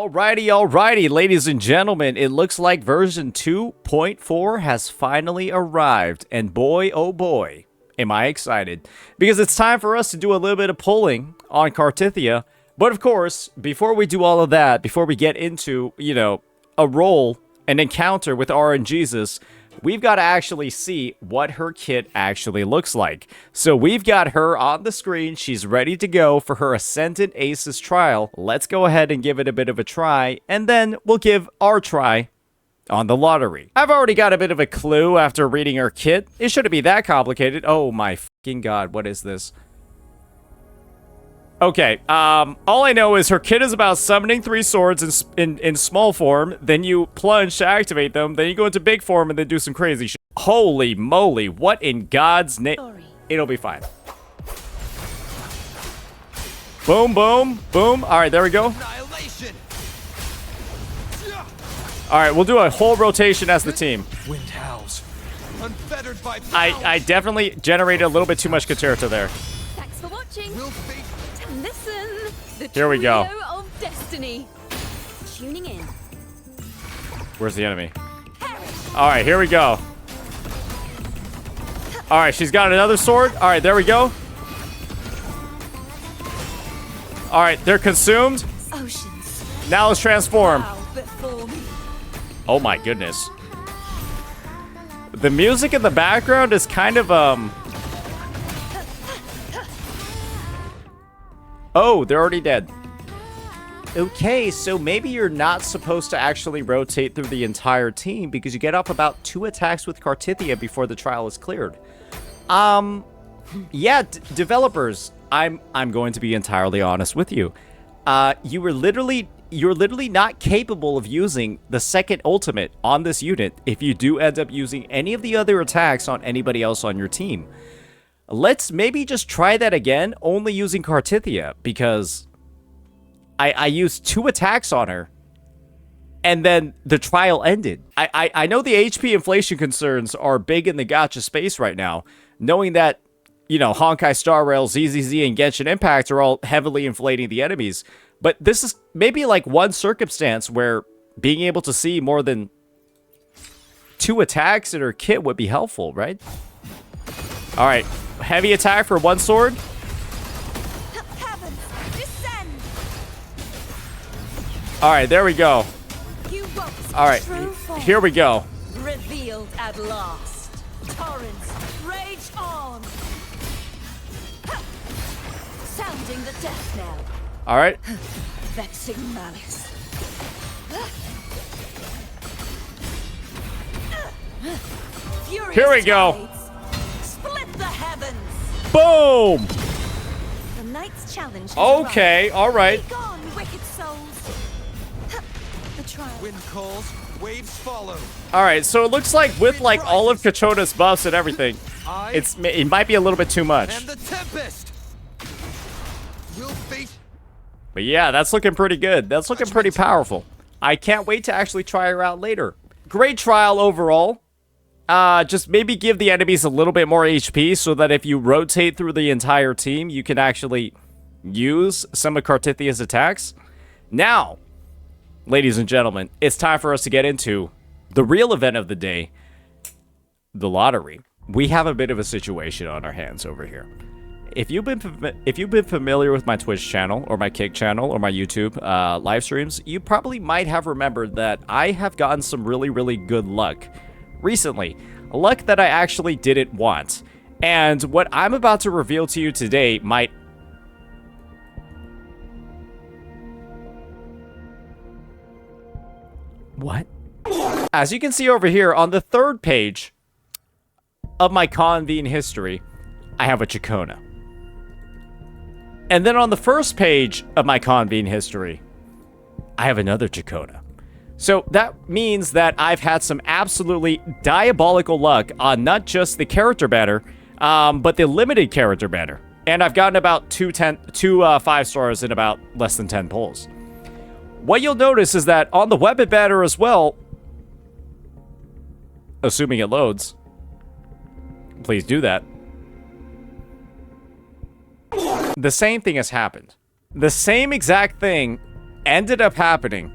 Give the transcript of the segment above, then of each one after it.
Alrighty, ladies and gentlemen, it looks like version 2.4 has finally arrived, and boy, oh boy, am I excited, because it's time for us to do a little bit of pulling on Cartethyia. But of course, before we do all of that, before we get into, you know, a roll, an encounter with RNGesus, we've got to actually see what her kit actually looks like. So we've got her on the screen. She's ready to go for her Ascendant Aces trial. Let's go ahead and give it a bit of a try, and then we'll give our try on the lottery. I've already got a bit of a clue after reading her kit. It shouldn't be that complicated. Oh my fucking god, what is this? Okay, all I know is her kit is about summoning 3 swords in small form, then you plunge to activate them, then you go into big form and then do some crazy shit. Holy moly, what in God's name? It'll be fine. Boom, boom, boom. All right, there we go. All right, we'll do a whole rotation as the team. Wind howls. Unfettered by I definitely generated a little bit too much Cartethyia there. Thanks for watching. Listen, the Here we go. trio of destiny. Tuning in. Where's the enemy? All right, here we go. All right, she's got another sword. All right, there we go. All right, they're consumed. Oceans. Now let's transform. Bow before me. Oh my goodness. The music in the background is kind of, Oh, they're already dead. Okay, so maybe you're not supposed to actually rotate through the entire team because you get off about 2 attacks with Cartethyia before the trial is cleared. Yeah, developers, I'm going to be entirely honest with you. You're literally not capable of using the second ultimate on this unit if you do end up using any of the other attacks on anybody else on your team. Let's maybe just try that again, only using Cartethyia, because I used 2 attacks on her, and then the trial ended. I know the HP inflation concerns are big in the gacha space right now, knowing that, you know, Honkai Star Rail, ZZZ, and Genshin Impact are all heavily inflating the enemies. But this is maybe like one circumstance where being able to see more than 2 attacks in her kit would be helpful, right? All right, heavy attack for 1 sword. Heavens, descend. All right, there we go. You won't see All right, true form. here we go. Revealed at last. Torrents, rage on. Sounding the death knell. All right. Vexing malice. Furious Here we go. tides. Split the heavens. Boom. The knight's challenge. has Okay, run. all right. Be gone, wicked souls. The trial. wind calls, waves follow. All right, so it looks like with like all of Ciaccona's buffs and everything, it might be a little bit too much. And the tempest. Will face. But yeah, that's looking pretty good. That's looking pretty powerful. I can't wait to actually try her out later. Great trial overall. Just maybe give the enemies a little bit more HP so that if you rotate through the entire team, you can actually use some of Cartethia's attacks. Now, ladies and gentlemen, it's time for us to get into the real event of the day, the lottery. We have a bit of a situation on our hands over here. If you've been familiar with my Twitch channel or my Kick channel or my YouTube live streams, you probably might have remembered that I have gotten some really, really good luck recently. Luck that I actually didn't want. And what I'm about to reveal to you today might... What? As you can see over here on the 3rd page of my Convene history, I have a Ciaccona. And then on the 1st page of my Convene history, I have another Ciaccona. So that means that I've had some absolutely diabolical luck on not just the character banner, but the limited character banner. And I've gotten about two 5 stars in about less than 10 pulls. What you'll notice is that on the weapon banner as well, assuming it loads, please do that. The same thing has happened. The same exact thing ended up happening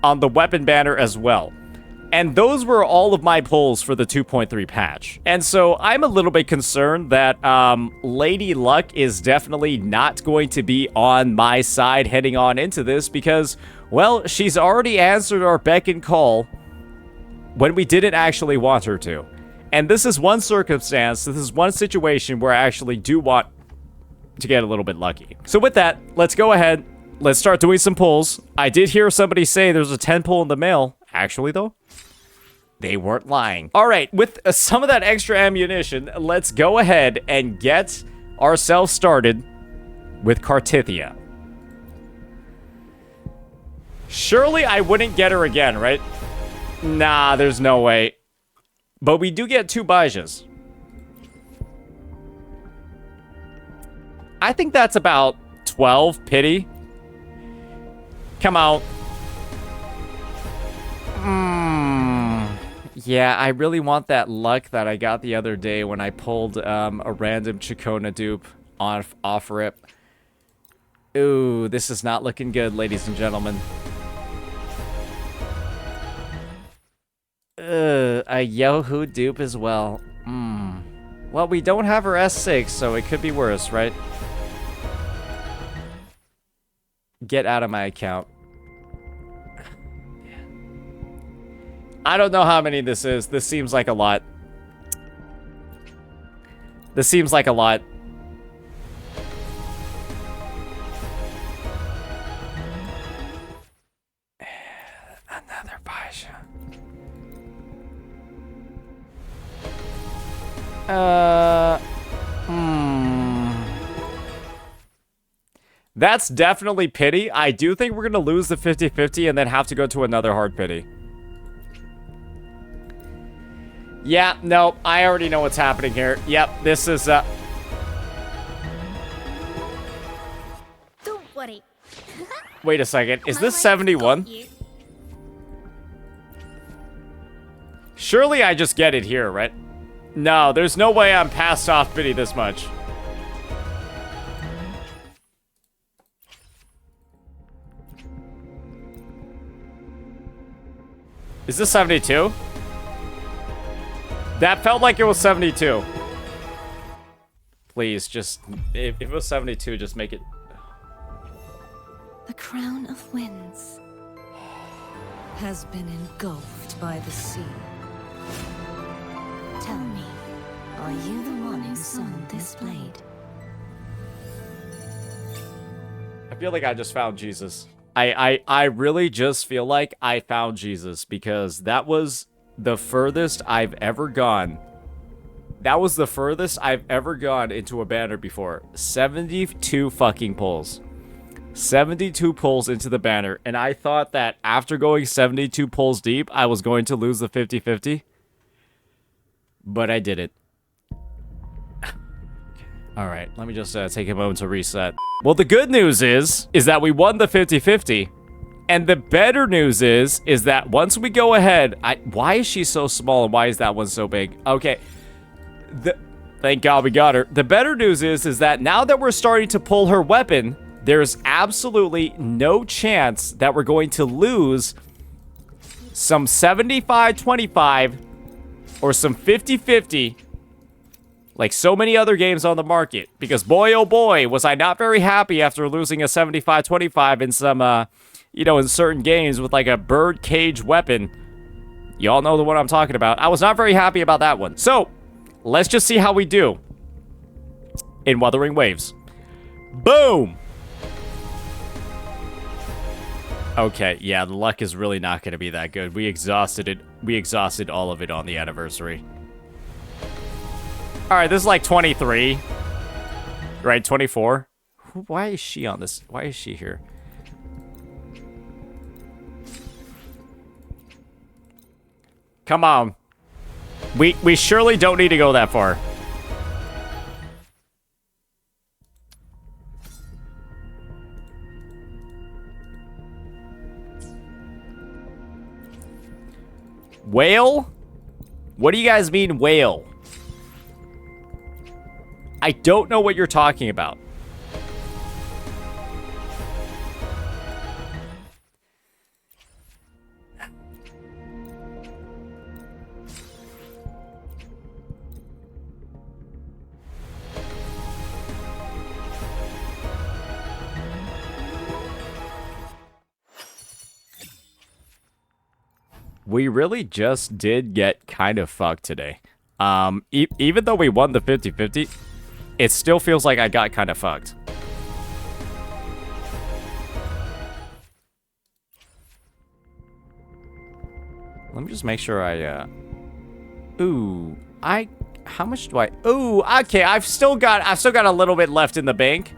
on the weapon banner as well. And those were all of my pulls for the 2.3 patch. And so I'm a little bit concerned that Lady Luck is definitely not going to be on my side heading on into this because, well, she's already answered our beck and call when we didn't actually want her to. And this is one circumstance, this is one situation where I actually do want to get a little bit lucky. So with that, let's go ahead. Let's start doing some pulls. I did hear somebody say there's a 10 pull in the mail. Actually, though, they weren't lying. All right, with some of that extra ammunition, let's go ahead and get ourselves started with Cartethyia. Surely I wouldn't get her again, right? Nah, there's no way. But we do get 2 Baijas. I think that's about 12 pity. Come out. Yeah, I really want that luck that I got the other day when I pulled a random Ciaccona dupe off rip. Ooh, this is not looking good, ladies and gentlemen. A Yahoo dupe as well. Well, we don't have her S6, so it could be worse, right? Get out of my account. I don't know how many this is. This seems like a lot. This seems like a lot. Another Baija. That's definitely pity. I do think we're gonna lose the 50-50 and then have to go to another hard pity. Yeah, no, I already know what's happening here. Yep, this is, Don't worry. Wait a second. Is My this rights 71? got you. Surely I just get it here, right? No, there's no way I'm past off pity this much. Is this 72? That felt like it was 72. Please, just... If it was 72, just make it... The crown of winds has been engulfed by the sea. Tell me, are you the one who sung this blade? I feel like I just found Jesus. I really just feel like I found Jesus because that was the furthest I've ever gone. That was the furthest I've ever gone into a banner before. 72 fucking pulls. 72 pulls into the banner. And I thought that after going 72 pulls deep, I was going to lose the 50-50. But I didn't. Alright, let me just take a moment to reset. Well, the good news is that we won the 50-50. And the better news is that once we go ahead... why is she so small and why is that one so big? Okay. Thank God we got her. The better news is that now that we're starting to pull her weapon, there's absolutely no chance that we're going to lose some 75-25 or some 50-50 like so many other games on the market. Because boy, oh boy, was I not very happy after losing a 75-25 in some, you know, in certain games with like a bird cage weapon. Y'all know the one I'm talking about. I was not very happy about that one. So, let's just see how we do in Wuthering Waves. Boom! Okay, yeah, the luck is really not going to be that good. We exhausted it. We exhausted all of it on the anniversary. Alright, this is like 23. Right, 24. Why is she on this? Why is she here? Come on. We surely don't need to go that far. Whale? What do you guys mean, whale? I don't know what you're talking about. we really just did get kind of fucked today. Even though we won the 50-50, it still feels like I got kind of fucked. Let me just make sure I, how much do I, okay, I've still got a little bit left in the bank.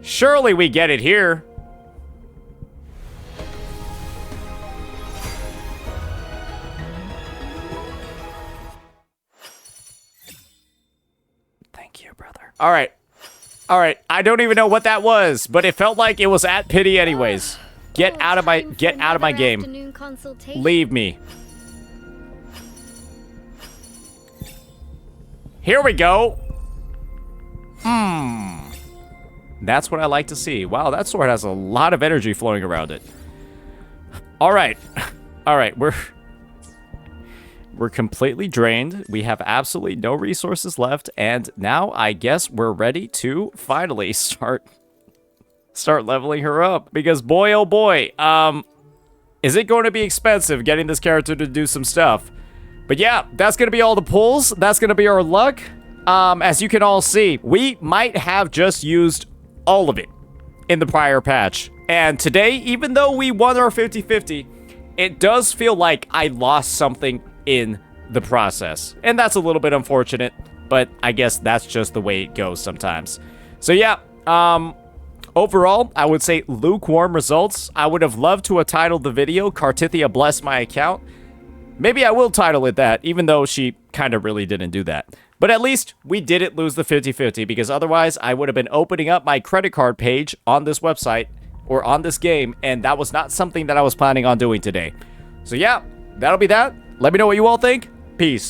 Surely we get it here. Thank you, brother. All right. I don't even know what that was, but it felt like it was at pity anyways. Get out of my game. Leave me. Here we go. That's what I like to see. Wow, that sword has a lot of energy flowing around it. All right, we're completely drained. We have absolutely no resources left, and now I guess we're ready to finally start leveling her up. Because boy, oh boy, is it going to be expensive getting this character to do some stuff. But yeah, that's going to be all the pulls. That's going to be our luck. As you can all see, we might have just used all of it in the prior patch. And today, even though we won our 50-50, it does feel like I lost something in the process. And that's a little bit unfortunate, but I guess that's just the way it goes sometimes. So yeah, overall, I would say lukewarm results. I would have loved to have titled the video, Cartethyia Bless My Account. Maybe I will title it that, even though she kind of really didn't do that. But at least we didn't lose the 50-50, because otherwise I would have been opening up my credit card page on this website or on this game, and that was not something that I was planning on doing today. So yeah, that'll be that. Let me know what you all think. Peace.